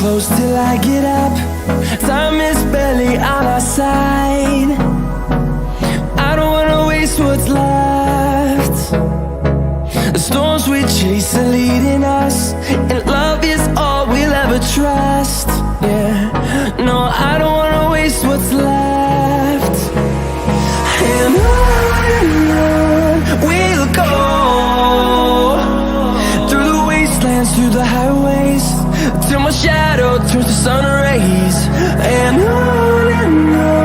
close till I get up. Time is barely on our side. I don't wanna waste what's left. The storms we chase are leading us, and love is all we'll ever trust. Yeah, no, I don't wanna waste what's left. And on we'll go, through the wastelands, through the highways, till my shadow turns to sun rays. And on